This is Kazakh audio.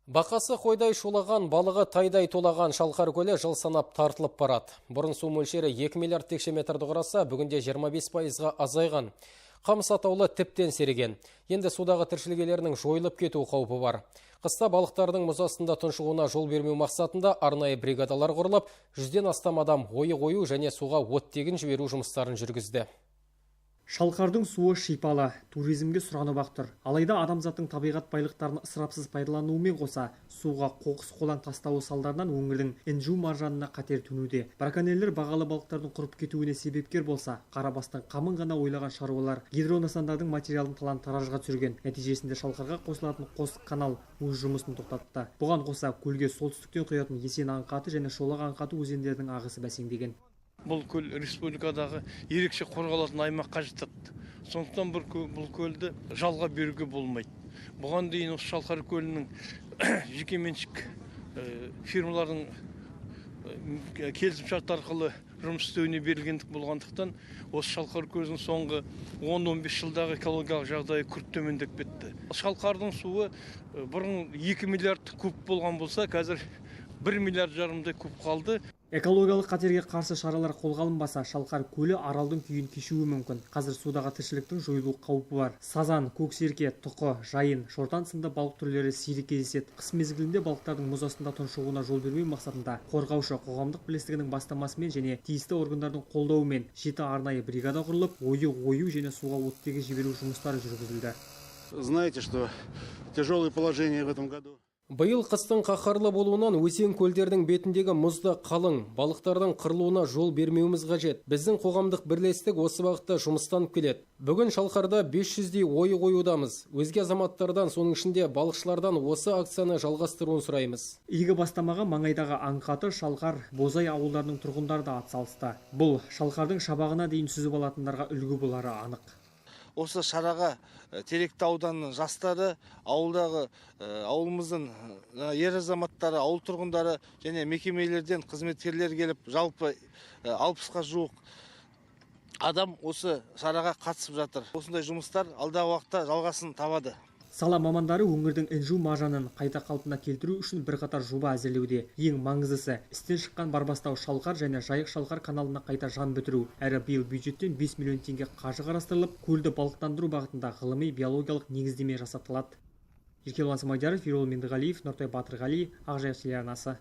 Бақасы қойдай шулаған, балығы тайдай толаған Шалқар көлі жыл санап тартылып барады. Бұрын су мөлшері 2 миллиард текше метрді құраса, бүгінде 25%-ға азайған. Қамыс атаулы тіптен сереген. Енді судағы тіршілік иелерінің жойылып кету қаупі бар. Қыста балықтардың мұз астында тұншығуына жол бермеу мақсатында арнайы бригадалар құрылып, 100-ден астам адам ойы қою және суға оттегін жіберу жұмыстарын жүргізді. Шалқардың суы шипалы, туризмге сұранып тұр. Алайда адамзаттың табиғат байлықтарын ысырапсыз пайдалануымен қоса, суға қоқыс қолаң тастауы салдарынан өңірдің інжу маржанына қатер төнуде. Браконьерлер бағалы балықтардың құрып кетуіне себепкер болса, қарабастың қамын ғана ойлаған шаруалар гидронысандардың материалын талан-таражға түсірген. Нәтижесінде Шалқарға қосылатын қос канал өз жұмысын тоқтатты. Бұған қоса көлге солтүстіктен құятын Есен аңқаты және Шолақ аңқаты өзендерінің ағысы бәсеңдеген. Бұл көл республикадағы ерекше қорғалатын аймаққа жатады. Сондықтан бұл көлді жалға беруге болмайды. Бұған дейін осы Шалқар көлінің жекеменшік фирмалардың келісімшарт арқылы жұмыс істеуіне берілгендік болғандықтан, осы Шалқар көлінің соңғы 10-15 жылдағы экологиялық жағдайы күрт төмендеп кетті. Шалқардың суы бұрын 2 миллиард куб болған болса, қазір 1,5 миллиард куб қалды. Экологиялық қатерге қарсы шаралар қолға алынбаса, Шалқар көлі аралдың күйін кешуі мүмкін. Қазір судағы тіршіліктің жойылу қаупі бар. Сазан, көксерке, тұқы, жайын, шортан сынды балық түрлері сирек кездеседі. Қыс мезгілінде балықтардың мұз астында тұншығуына жол бермеу мақсатында қорғаушы қоғамдық бірлестігінің бастамасымен және тиісті органдардың қолдауымен 7 арнайы бригада құрылып, ойы және суға оттегі жіберу жұмыстары жүргізілді. Знаете, что тяжелое положение в этом году. Биыл қыстың қаһарлы болуынан өзен көлдердің бетіндегі мұзды қалың, балықтардың қырылуына жол бермеуіміз қажет. Біздің қоғамдық бірлестік осы бағытта жұмыстанып келеді. Бүгін Шалқарда 500-дей ойы қоюдамыз. Өзге азаматтардан, соның ішінде балықшылардан осы акцияны жалғастыруын сұраймыз. Игі бастамаға маңайдағы Аңқаты, Шалқар, Бозай ауылдарының тұрғындары да атсалысты. Бұл Шалқардың шабағына дейін сүзіп алатындарға үлгі болары анық. Осы шараға Теректі ауданының жастары, ауылымыздың ер азаматтары, ауыл тұрғындары және мекемелерден қызметкерлер келіп, жалпы 60-қа жуық адам осы шараға қатысып жатыр. Осындай жұмыстар алдағы уақытта жалғасын табады. Сала мамандары өңірдің інжу маржанын қайта қалпына келтіру үшін бірқатар жоба әзірлеуде. Ең маңыздысы істен шыққан Барбастау Шалқар және Жайық Шалқар каналына қайта жан бітіру. Әрі биыл бюджеттен 5 миллион теңге қаржы қарастырылып, көлді балықтандыру бағытында ғылыми биологиялық негіздеме жасатылады. Еркебұлан Самайдаров, Ерол Меңдіғалиев, Нұртай Батырғали, Ақжайық телеарнасы.